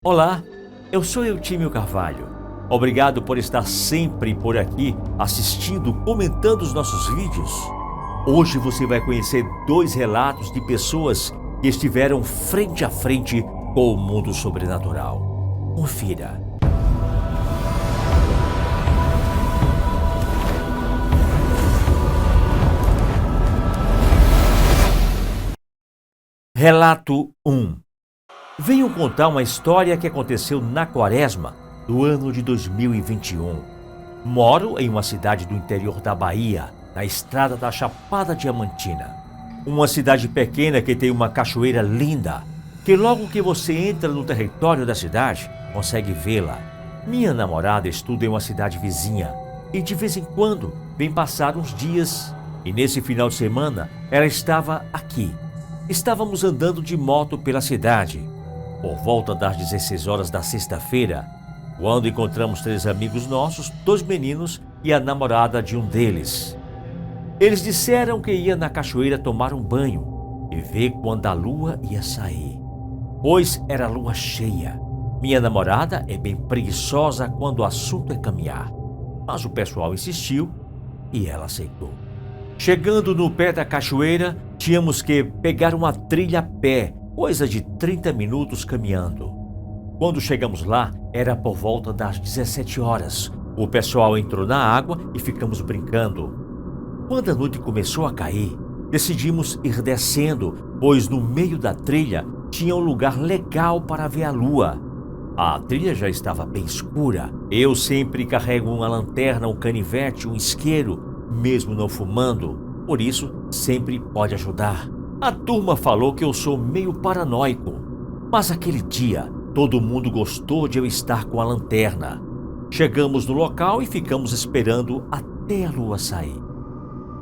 Olá, eu sou Eutímio Carvalho. Obrigado por estar sempre por aqui, assistindo, comentando os nossos vídeos. Hoje você vai conhecer dois relatos de pessoas que estiveram frente a frente com o mundo sobrenatural. Confira. Relato 1. Venho contar uma história que aconteceu na Quaresma do ano de 2021. Moro em uma cidade do interior da Bahia, na estrada da Chapada Diamantina. Uma cidade pequena que tem uma cachoeira linda, que logo que você entra no território da cidade, consegue vê-la. Minha namorada estuda em uma cidade vizinha e de vez em quando vem passar uns dias. E nesse final de semana ela estava aqui. Estávamos andando de moto pela cidade. Por volta das 16 horas da sexta-feira, quando encontramos três amigos nossos, dois meninos e a namorada de um deles. Eles disseram que ia na cachoeira tomar um banho e ver quando a lua ia sair, pois era lua cheia. Minha namorada é bem preguiçosa quando o assunto é caminhar, mas o pessoal insistiu e ela aceitou. Chegando no pé da cachoeira, tínhamos que pegar uma trilha a pé, coisa de 30 minutos caminhando. Quando chegamos lá, era por volta das 17 horas. O pessoal entrou na água e ficamos brincando. Quando a noite começou a cair, decidimos ir descendo, pois no meio da trilha tinha um lugar legal para ver a lua. A trilha já estava bem escura. Eu sempre carrego uma lanterna, um canivete, um isqueiro, mesmo não fumando. Por isso, sempre pode ajudar. A turma falou que eu sou meio paranoico, mas aquele dia todo mundo gostou de eu estar com a lanterna. Chegamos no local e ficamos esperando até a lua sair.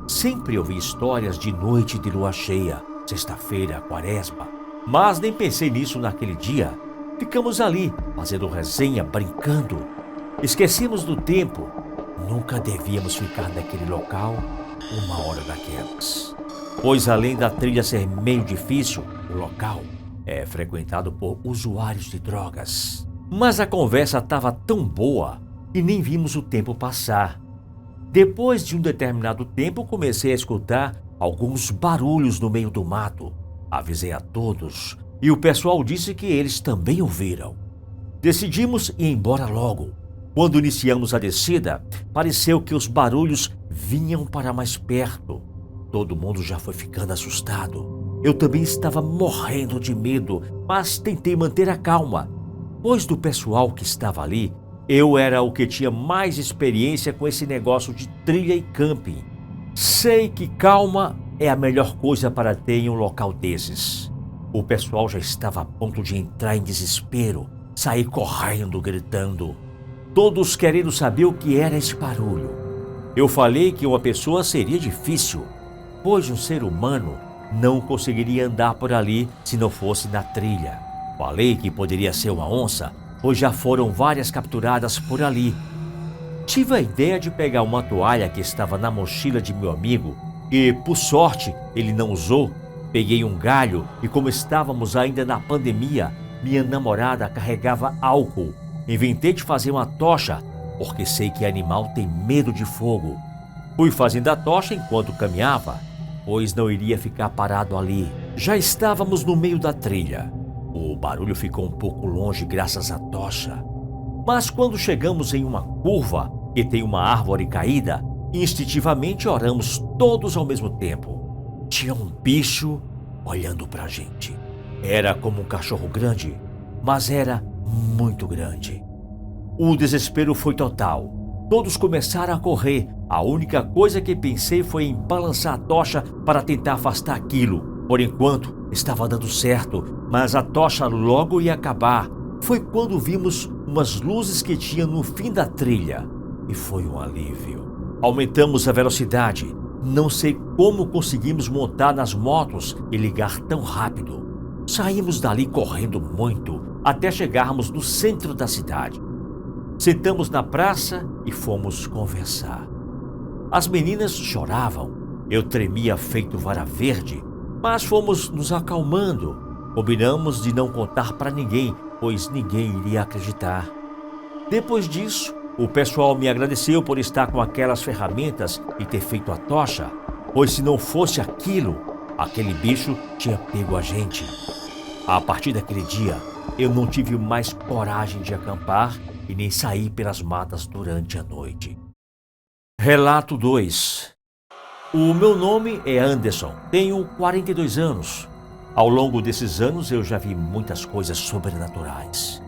Sempre ouvi histórias de noite de lua cheia, sexta-feira, Quaresma, mas nem pensei nisso naquele dia. Ficamos ali, fazendo resenha, brincando. Esquecemos do tempo. Nunca devíamos ficar naquele local uma hora daquelas. Pois além da trilha ser meio difícil, o local é frequentado por usuários de drogas. Mas a conversa estava tão boa que nem vimos o tempo passar. Depois de um determinado tempo, comecei a escutar alguns barulhos no meio do mato. Avisei a todos e o pessoal disse que eles também ouviram. Decidimos ir embora logo. Quando iniciamos a descida, pareceu que os barulhos vinham para mais perto. Todo mundo já foi ficando assustado. Eu também estava morrendo de medo, mas tentei manter a calma. Pois do pessoal que estava ali, eu era o que tinha mais experiência com esse negócio de trilha e camping. Sei que calma é a melhor coisa para ter em um local desses. O pessoal já estava a ponto de entrar em desespero, sair correndo, gritando. Todos querendo saber o que era esse barulho. Eu falei que uma pessoa seria difícil, pois um ser humano não conseguiria andar por ali se não fosse na trilha. Falei que poderia ser uma onça, pois já foram várias capturadas por ali. Tive a ideia de pegar uma toalha que estava na mochila de meu amigo e, por sorte, ele não usou. Peguei um galho e, como estávamos ainda na pandemia, minha namorada carregava álcool. Inventei de fazer uma tocha, porque sei que animal tem medo de fogo. Fui fazendo a tocha enquanto caminhava, pois não iria ficar parado ali. Já estávamos no meio da trilha. O barulho ficou um pouco longe graças à tocha. Mas quando chegamos em uma curva que tem uma árvore caída, instintivamente oramos todos ao mesmo tempo. Tinha um bicho olhando pra gente. Era como um cachorro grande, mas era muito grande. O desespero foi total. Todos começaram a correr. A única coisa que pensei foi em balançar a tocha para tentar afastar aquilo. Por enquanto, estava dando certo, mas a tocha logo ia acabar. Foi quando vimos umas luzes que tinha no fim da trilha. E foi um alívio. Aumentamos a velocidade. Não sei como conseguimos montar nas motos e ligar tão rápido. Saímos dali correndo muito, até chegarmos no centro da cidade. Sentamos na praça e fomos conversar. As meninas choravam, eu tremia feito vara verde, mas fomos nos acalmando. Combinamos de não contar para ninguém, pois ninguém iria acreditar. Depois disso, o pessoal me agradeceu por estar com aquelas ferramentas e ter feito a tocha, pois se não fosse aquilo, aquele bicho tinha pego a gente. A partir daquele dia, eu não tive mais coragem de acampar e nem sair pelas matas durante a noite. Relato 2. O meu nome é Anderson, tenho 42 anos. Ao longo desses anos eu já vi muitas coisas sobrenaturais,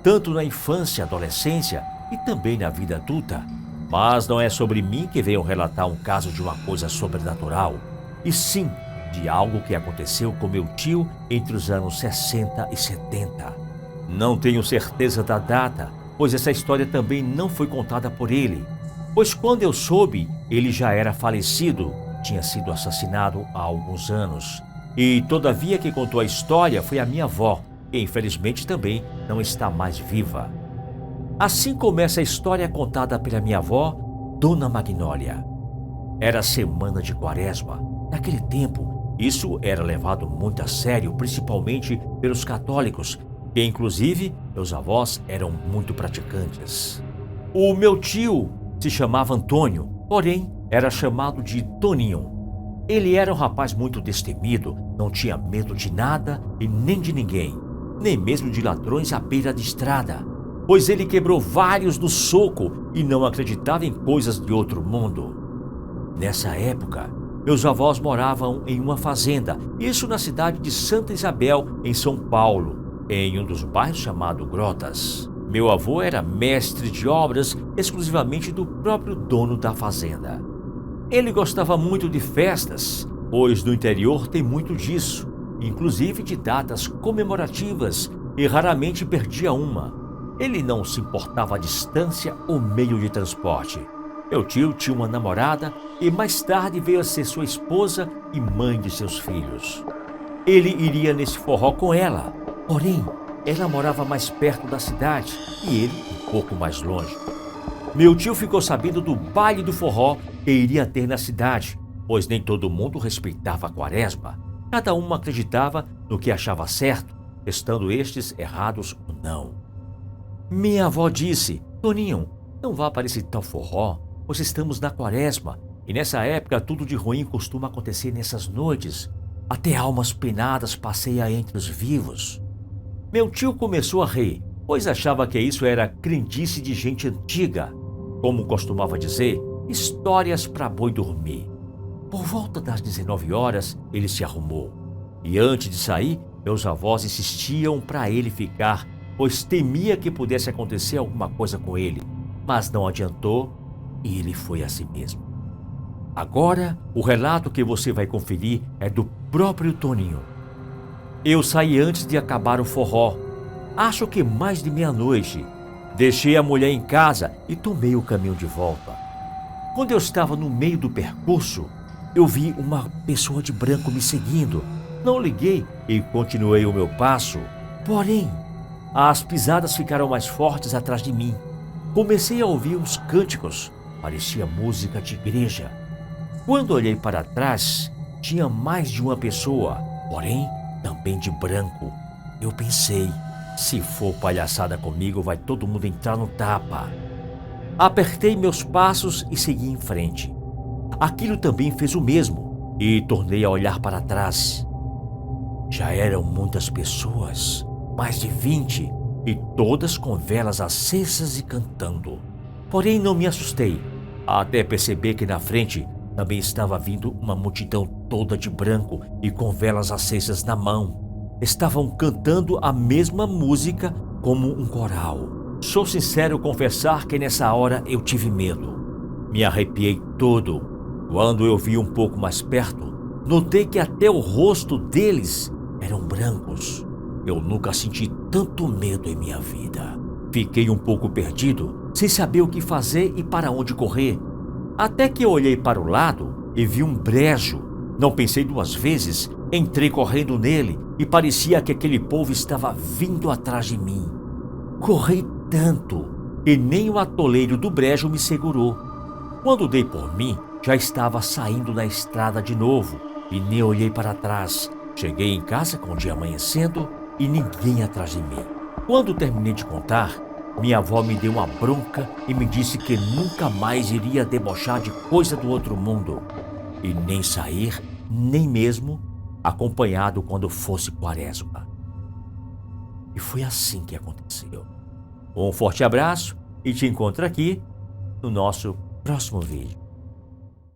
tanto na infância e adolescência e também na vida adulta. Mas não é sobre mim que venho relatar um caso de uma coisa sobrenatural, e sim de algo que aconteceu com meu tio entre os anos 60 e 70. Não tenho certeza da data, pois essa história também não foi contada por ele, pois quando eu soube, ele já era falecido, tinha sido assassinado há alguns anos. E todavia quem contou a história foi a minha avó, que infelizmente também não está mais viva. Assim começa a história contada pela minha avó, Dona Magnólia. Era semana de Quaresma. Naquele tempo, isso era levado muito a sério, principalmente pelos católicos, que inclusive meus avós eram muito praticantes. O meu tio se chamava Antônio, porém era chamado de Toninho. Ele era um rapaz muito destemido, não tinha medo de nada e nem de ninguém, nem mesmo de ladrões à beira de estrada, pois ele quebrou vários no soco e não acreditava em coisas de outro mundo. Nessa época, meus avós moravam em uma fazenda, isso na cidade de Santa Isabel, em São Paulo, em um dos bairros chamado Grotas. Meu avô era mestre de obras exclusivamente do próprio dono da fazenda. Ele gostava muito de festas, pois no interior tem muito disso, inclusive de datas comemorativas, e raramente perdia uma. Ele não se importava a distância ou meio de transporte. Meu tio tinha uma namorada e mais tarde veio a ser sua esposa e mãe de seus filhos. Ele iria nesse forró com ela, porém, ela morava mais perto da cidade e ele um pouco mais longe. Meu tio ficou sabendo do baile do forró que iria ter na cidade, pois nem todo mundo respeitava a Quaresma. Cada um acreditava no que achava certo, estando estes errados ou não. Minha avó disse: Toninho, não vá para esse tal forró, pois estamos na Quaresma, e nessa época tudo de ruim costuma acontecer nessas noites. Até almas penadas passeia entre os vivos. Meu tio começou a rir, pois achava que isso era crendice de gente antiga. Como costumava dizer, histórias para boi dormir. Por volta das 19 horas, ele se arrumou. E antes de sair, meus avós insistiam para ele ficar, pois temia que pudesse acontecer alguma coisa com ele. Mas não adiantou e ele foi a si mesmo. Agora, o relato que você vai conferir é do próprio Toninho. Eu saí antes de acabar o forró, acho que mais de meia-noite. Deixei a mulher em casa e tomei o caminho de volta. Quando eu estava no meio do percurso, eu vi uma pessoa de branco me seguindo. Não liguei e continuei o meu passo. Porém, as pisadas ficaram mais fortes atrás de mim. Comecei a ouvir uns cânticos, parecia música de igreja. Quando olhei para trás, tinha mais de uma pessoa, porém também de branco. Eu pensei, se for palhaçada comigo, vai todo mundo entrar no tapa. Apertei meus passos e segui em frente. Aquilo também fez o mesmo e tornei a olhar para trás. Já eram muitas pessoas, mais de 20, e todas com velas acesas e cantando. Porém não me assustei, até perceber que na frente também estava vindo uma multidão toda de branco e com velas acesas na mão. Estavam cantando a mesma música como um coral. Sou sincero confessar que nessa hora eu tive medo. Me arrepiei todo. Quando eu vi um pouco mais perto, notei que até o rosto deles eram brancos. Eu nunca senti tanto medo em minha vida. Fiquei um pouco perdido, sem saber o que fazer e para onde correr. Até que eu olhei para o lado e vi um brejo. Não pensei duas vezes, entrei correndo nele e parecia que aquele povo estava vindo atrás de mim. Corri tanto que nem o atoleiro do brejo me segurou. Quando dei por mim, já estava saindo na estrada de novo e nem olhei para trás. Cheguei em casa com o dia amanhecendo e ninguém atrás de mim. Quando terminei de contar, minha avó me deu uma bronca e me disse que nunca mais iria debochar de coisa do outro mundo e nem sair, nem mesmo acompanhado quando fosse quaresma. E foi assim que aconteceu. Um forte abraço e te encontro aqui no nosso próximo vídeo.